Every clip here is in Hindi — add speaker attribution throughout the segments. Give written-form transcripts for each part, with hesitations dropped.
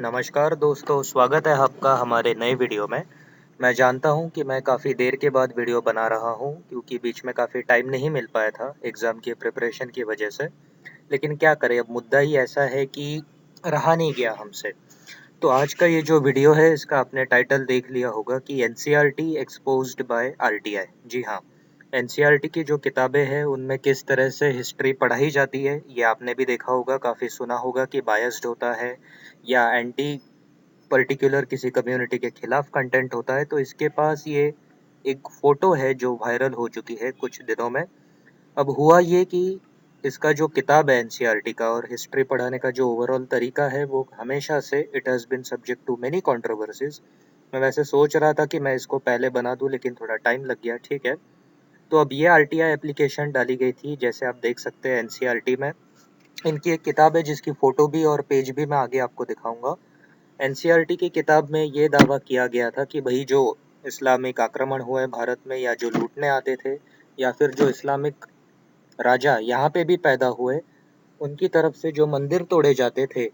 Speaker 1: नमस्कार दोस्तों, स्वागत है आपका हमारे नए वीडियो में। मैं जानता हूँ कि मैं काफ़ी देर के बाद वीडियो बना रहा हूँ क्योंकि बीच में काफ़ी टाइम नहीं मिल पाया था एग्ज़ाम की प्रिपरेशन की वजह से। लेकिन क्या करें, अब मुद्दा ही ऐसा है कि रहा नहीं गया हमसे। तो आज का ये जो वीडियो है इसका आपने टाइटल देख लिया होगा कि एनसीईआरटी एक्सपोज्ड बाय आरटीआई। जी हाँ, एनसीईआरटी की जो किताबें हैं उनमें किस तरह से हिस्ट्री पढ़ाई जाती है, ये आपने भी देखा होगा, काफ़ी सुना होगा कि बायस्ड होता है या एंटी पर्टिकुलर किसी कम्युनिटी के खिलाफ कंटेंट होता है। तो इसके पास ये एक फ़ोटो है जो वायरल हो चुकी है कुछ दिनों में। अब हुआ ये कि इसका जो किताब है एनसीईआरटी का और हिस्ट्री पढ़ाने का जो ओवरऑल तरीका है वो हमेशा से it has been subject to many controversies. मैं वैसे सोच रहा था कि मैं इसको पहले बना दूँ लेकिन थोड़ा टाइम लग गया, ठीक है। तो अब ये आरटीआई एप्लीकेशन डाली गई थी, जैसे आप देख सकते हैं एनसीईआरटी में। इनकी एक किताब है जिसकी फ़ोटो भी और पेज भी मैं आगे आपको दिखाऊँगा। एनसीईआरटी की किताब में ये दावा किया गया था कि भाई जो इस्लामिक आक्रमण हुए भारत में या जो लूटने आते थे या फिर जो इस्लामिक राजा यहाँ पे भी पैदा हुए, उनकी तरफ से जो मंदिर तोड़े जाते थे,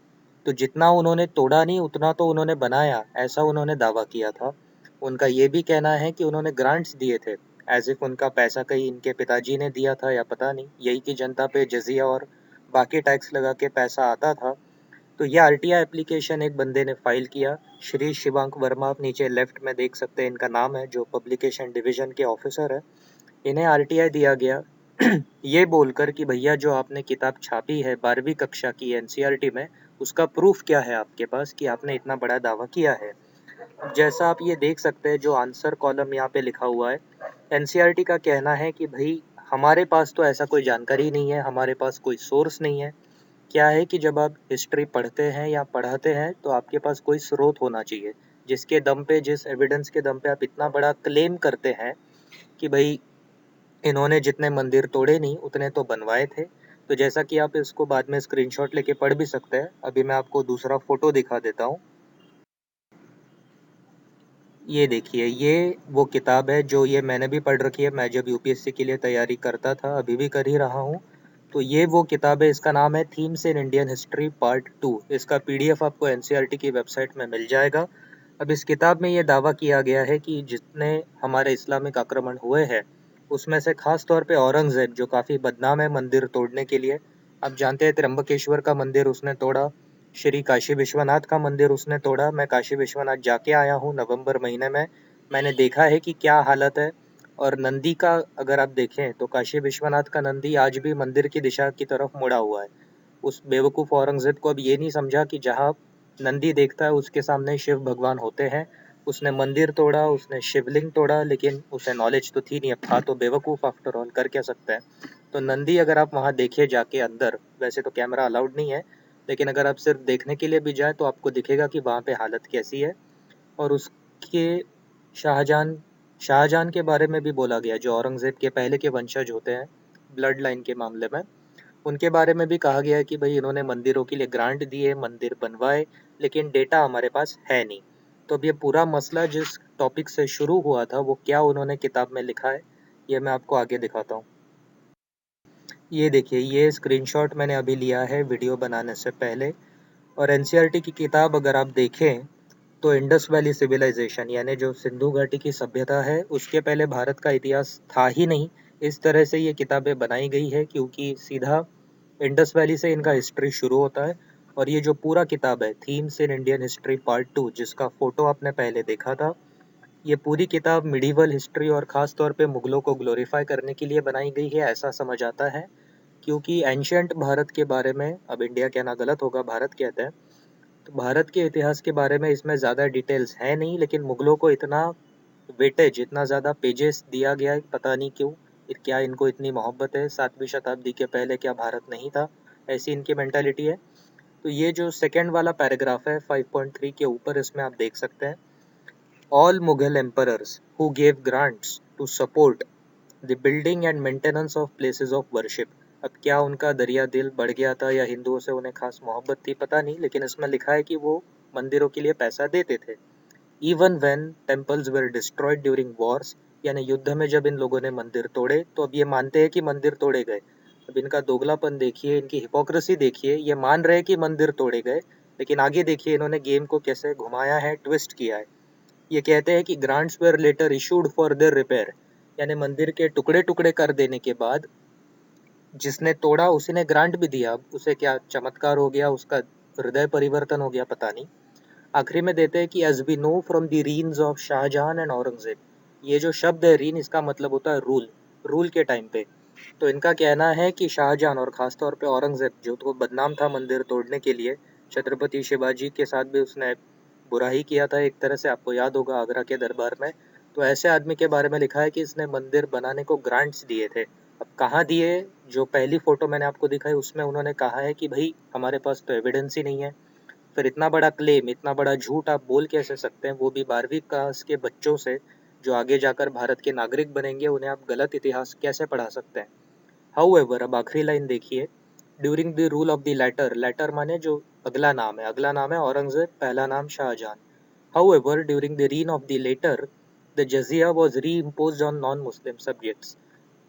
Speaker 1: तो जितना उन्होंने तोड़ा नहीं उतना तो उन्होंने बनाया, ऐसा उन्होंने दावा किया था। उनका ये भी कहना है कि उन्होंने ग्रांट्स दिए थे, एज़ इफ उनका पैसा कहीं इनके पिताजी ने दिया था या पता नहीं, यही की जनता पे जज़िया और बाकी टैक्स लगा के पैसा आता था। तो ये आरटीआई एप्लीकेशन एक बंदे ने फाइल किया, श्री शिवांक वर्मा। आप नीचे लेफ्ट में देख सकते हैं इनका नाम है, जो पब्लिकेशन डिवीजन के ऑफिसर है। इन्हें आरटीआई दिया गया ये बोलकर कि भैया जो आपने किताब छापी है 12वीं कक्षा की एनसीईआरटी में, उसका प्रूफ क्या है आपके पास कि आपने इतना बड़ा दावा किया है। अब जैसा आप ये देख सकते हैं जो आंसर कॉलम यहाँ पे लिखा हुआ है, एनसीईआरटी का कहना है कि भाई हमारे पास तो ऐसा कोई जानकारी नहीं है, हमारे पास कोई सोर्स नहीं है। क्या है कि जब आप हिस्ट्री पढ़ते हैं या पढ़ाते हैं तो आपके पास कोई स्रोत होना चाहिए, जिसके दम पे, जिस एविडेंस के दम पे आप इतना बड़ा क्लेम करते हैं कि भाई इन्होंने जितने मंदिर तोड़े नहीं उतने तो बनवाए थे। तो जैसा कि आप इसको बाद में स्क्रीनशॉट लेके पढ़ भी सकते हैं। अभी मैं आपको दूसरा फोटो दिखा देता हूँ। ये देखिए, ये वो किताब है जो ये मैंने भी पढ़ रखी है। मैं जब यूपीएससी के लिए तैयारी करता था, अभी भी कर ही रहा हूँ। तो ये वो किताब है, इसका नाम है themes in Indian history part 2। इसका पीडीएफ आपको एनसीईआरटी की वेबसाइट में मिल जाएगा। अब इस किताब में ये दावा किया गया है कि जितने हमारे इस्लामिक आक्रमण हुए हैं, उसमें से खास तौर पे औरंगज़ेब जो काफ़ी बदनाम है मंदिर तोड़ने के लिए। आप जानते हैं त्र्यंबकेश्वर का मंदिर उसने तोड़ा, श्री काशी विश्वनाथ का मंदिर उसने तोड़ा। मैं काशी विश्वनाथ जाके आया हूँ नवंबर महीने में। मैंने देखा है कि क्या हालत है। और नंदी का अगर आप देखें तो काशी विश्वनाथ का नंदी आज भी मंदिर की दिशा की तरफ मुड़ा हुआ है। उस बेवकूफ़ औरंगज़ेब को अब ये नहीं समझा कि जहाँ नंदी देखता है उसके सामने शिव भगवान होते हैं। उसने मंदिर तोड़ा, उसने शिवलिंग तोड़ा, लेकिन उसे नॉलेज तो थी नहीं, अब था तो बेवकूफ़ आफ्टर ऑल, कर क्या सकते हैं। तो नंदी अगर आप वहाँ देखिए जाके अंदर, वैसे तो कैमरा अलाउड नहीं है, लेकिन अगर आप सिर्फ देखने के लिए भी जाए तो आपको दिखेगा कि वहाँ पे हालत कैसी है। और उसके शाहजहां शाहजहां के बारे में भी बोला गया, जो औरंगज़ेब के पहले के वंशज होते हैं ब्लड लाइन के मामले में। उनके बारे में भी कहा गया है कि भाई इन्होंने मंदिरों के लिए ग्रांट दिए, मंदिर बनवाए, लेकिन डेटा हमारे पास है नहीं। तो अब ये पूरा मसला जिस टॉपिक से शुरू हुआ था वो क्या उन्होंने किताब में लिखा है, ये मैं आपको आगे दिखाता हूँ। ये देखिए, ये स्क्रीनशॉट मैंने अभी लिया है वीडियो बनाने से पहले। और एनसीईआरटी की किताब अगर आप देखें तो इंडस वैली सिविलाइजेशन यानी जो सिंधु घाटी की सभ्यता है, उसके पहले भारत का इतिहास था ही नहीं। इस तरह से ये किताबें बनाई गई है क्योंकि सीधा इंडस वैली से इनका हिस्ट्री शुरू होता है। और ये जो पूरा किताब है themes in Indian history part 2, जिसका फ़ोटो आपने पहले देखा था, ये पूरी किताब मिडीवल हिस्ट्री और ख़ास तौर पे मुग़लों को ग्लोरीफाई करने के लिए बनाई गई है, ऐसा समझ आता है। क्योंकि एंशिएंट भारत के बारे में, अब इंडिया कहना गलत होगा, भारत कहते हैं, तो भारत के इतिहास के बारे में इसमें ज़्यादा डिटेल्स है नहीं, लेकिन मुग़लों को इतना वेटेज, इतना ज़्यादा पेजेस दिया गया है, पता नहीं क्यों। क्या इनको इतनी मोहब्बत है, 7वीं शताब्दी के पहले क्या भारत नहीं था, ऐसी इनकी मेंटालिटी है। तो ये जो सेकंड वाला पैराग्राफ है 5.3 के ऊपर, इसमें आप देख सकते हैं, all Mughal emperors who gave grants to support the building and maintenance of places of worship. अब क्या उनका दरिया दिल बढ़ गया था या हिंदुओं से उन्हें खास मोहब्बत थी, पता नहीं, लेकिन इसमें लिखा है कि वो मंदिरों के लिए पैसा देते थे। Even when temples were destroyed during Wars, यानी युद्ध में जब इन लोगों ने मंदिर तोड़े तो अब ये मानते हैं कि मंदिर तोड़े गए। अब इनका दोगलापन देखिए, इनकी हिपोक्रेसी देखिए, ये मान रहे हैं कि मंदिर तोड़े गए, लेकिन आगे देखिए इन्होंने गेम को कैसे घुमाया है, ट्विस्ट किया है। ये कहते हैं कि grants were later issued for their repair, यानी मंदिर के टुकड़े टुकड़े कर देने के बाद जिसने तोड़ा उसी ने ग्रांट भी दिया। अब उसे क्या चमत्कार हो गया, उसका हृदय परिवर्तन हो गया, पता नहीं। आखिरी में देते हैं कि as we know from the reigns of Shahjahan and Aurangzeb, ये जो शब्द है रीन, इसका मतलब होता है रूल, रूल के टाइम पे। तो इनका कहना है कि शाहजहां और खासतौर पे औरंगजेब जो तो बदनाम था मंदिर तोड़ने के लिए, छत्रपति शिवाजी के साथ भी उसने बुरा ही किया था एक तरह से, आपको याद होगा आगरा के दरबार में। तो ऐसे आदमी के बारे में लिखा है कि इसने मंदिर बनाने को ग्रांट्स दिए थे। अब कहाँ दिए, जो पहली फोटो मैंने आपको दिखाई उसमें उन्होंने कहा है कि भाई हमारे पास तो एविडेंस ही नहीं है। फिर इतना बड़ा क्लेम, इतना बड़ा झूठ आप बोल कैसे सकते हैं, वो भी 12वीं क्लास के बच्चों से जो आगे जाकर भारत के नागरिक बनेंगे, उन्हें आप गलत इतिहास कैसे पढ़ा सकते हैं। हाउएवर, अब आखिरी लाइन देखिए, during the rule of the latter, latter माने जो अगला नाम है, अगला नाम है औरंगजेब, पहला नाम Shahjahan. However during the reign of the latter the jizya was reimpose on non Muslim subjects.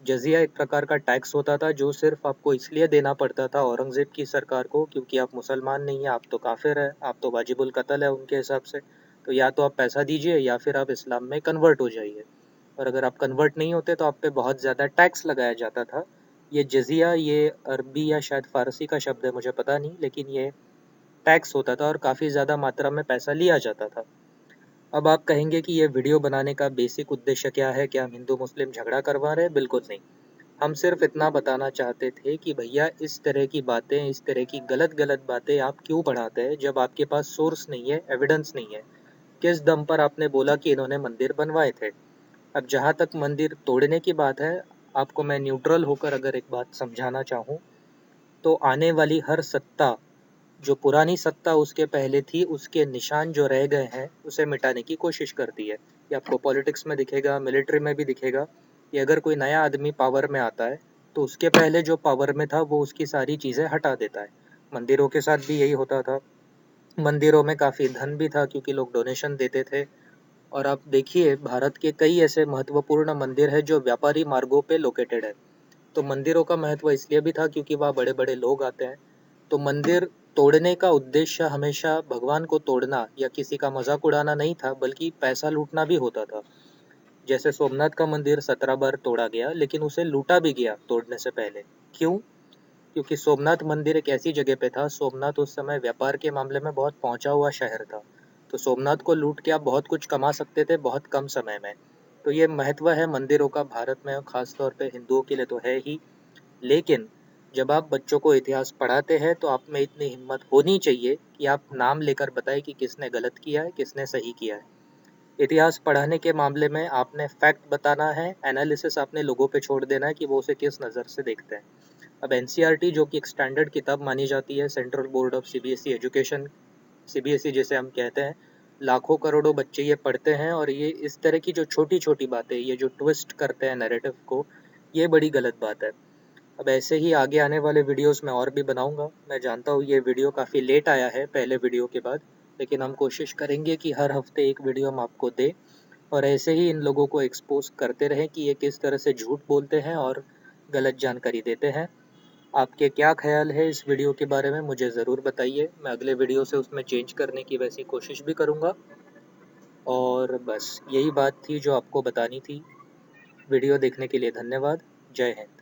Speaker 1: Jizya एक प्रकार का टैक्स होता था जो सिर्फ आपको इसलिए देना पड़ता था औरंगजेब की सरकार को क्योंकि आप मुसलमान नहीं हैं, आप तो काफिर है, आप तो वाजिबुल कत्ल है उनके हिसाब से। तो या तो आप पैसा दीजिए या फिर आप इस्लाम में कन्वर्ट हो जाइए, और अगर आप कन्वर्ट नहीं होते तो आप पे बहुत ज़्यादा टैक्स लगाया जाता था। ये जजिया, ये अरबी या शायद फ़ारसी का शब्द है, मुझे पता नहीं, लेकिन ये टैक्स होता था और काफ़ी ज़्यादा मात्रा में पैसा लिया जाता था। अब आप कहेंगे कि ये वीडियो बनाने का बेसिक उद्देश्य क्या है, क्या हम हिंदू मुस्लिम झगड़ा करवा रहे हैं? बिल्कुल नहीं। हम सिर्फ इतना बताना चाहते थे कि भैया इस तरह की बातें, इस तरह की गलत गलत बातें आप क्यों बढ़ाते हैं जब आपके पास सोर्स नहीं है, एविडेंस नहीं है। किस दम पर आपने बोला कि इन्होंने मंदिर बनवाए थे? अब जहाँ तक मंदिर तोड़ने की बात है, आपको मैं न्यूट्रल होकर अगर एक बात समझाना चाहूँ, तो आने वाली हर सत्ता, जो पुरानी सत्ता उसके पहले थी, उसके निशान जो रह गए हैं उसे मिटाने की कोशिश करती है। ये आपको पॉलिटिक्स में दिखेगा, मिलिट्री में भी दिखेगा कि अगर कोई नया आदमी पावर में आता है तो उसके पहले जो पावर में था वो उसकी सारी चीज़ें हटा देता है। मंदिरों के साथ भी यही होता था। मंदिरों में काफ़ी धन भी था क्योंकि लोग डोनेशन देते थे। और आप देखिए भारत के कई ऐसे महत्वपूर्ण मंदिर हैं जो व्यापारी मार्गों पे लोकेटेड है। तो मंदिरों का महत्व इसलिए भी था क्योंकि वहाँ बड़े बड़े लोग आते हैं। तो मंदिर तोड़ने का उद्देश्य हमेशा भगवान को तोड़ना या किसी का मजाक उड़ाना नहीं था, बल्कि पैसा लूटना भी होता था। जैसे सोमनाथ का मंदिर 17 बार तोड़ा गया लेकिन उसे लूटा भी गया तोड़ने से पहले। क्यों? क्योंकि सोमनाथ मंदिर एक ऐसी जगह पे था, सोमनाथ उस समय व्यापार के मामले में बहुत पहुंचा हुआ शहर था। तो सोमनाथ को लूट के आप बहुत कुछ कमा सकते थे बहुत कम समय में। तो ये महत्व है मंदिरों का भारत में, और खास तौर पे हिंदुओं के लिए तो है ही। लेकिन जब आप बच्चों को इतिहास पढ़ाते हैं तो आप में इतनी हिम्मत होनी चाहिए कि आप नाम लेकर बताएं कि किसने गलत किया है, किसने सही किया है। इतिहास पढ़ाने के मामले में आपने फैक्ट बताना है, एनालिसिस आपने लोगों पे छोड़ देना है कि वो उसे किस नज़र से देखते हैं। अब एनसीईआरटी जो कि एक स्टैंडर्ड किताब मानी जाती है, central board of CBSE education, CBSE जिसे हम कहते हैं, लाखों करोड़ों बच्चे ये पढ़ते हैं और ये इस तरह की जो छोटी छोटी बातें, ये जो ट्विस्ट करते हैं नैरेटिव को, ये बड़ी गलत बात है। अब ऐसे ही आगे आने वाले वीडियोस मैं और भी बनाऊंगा। मैं जानता हूँ ये वीडियो काफ़ी लेट आया है पहले वीडियो के बाद, लेकिन हम कोशिश करेंगे कि हर हफ्ते एक वीडियो हम आपको दें और ऐसे ही इन लोगों को एक्सपोज करते रहें कि ये किस तरह से झूठ बोलते हैं और गलत जानकारी देते हैं। आपके क्या ख्याल है इस वीडियो के बारे में मुझे ज़रूर बताइए, मैं अगले वीडियो से उसमें चेंज करने की वैसी कोशिश भी करूँगा। और बस यही बात थी जो आपको बतानी थी। वीडियो देखने के लिए धन्यवाद। जय हिंद।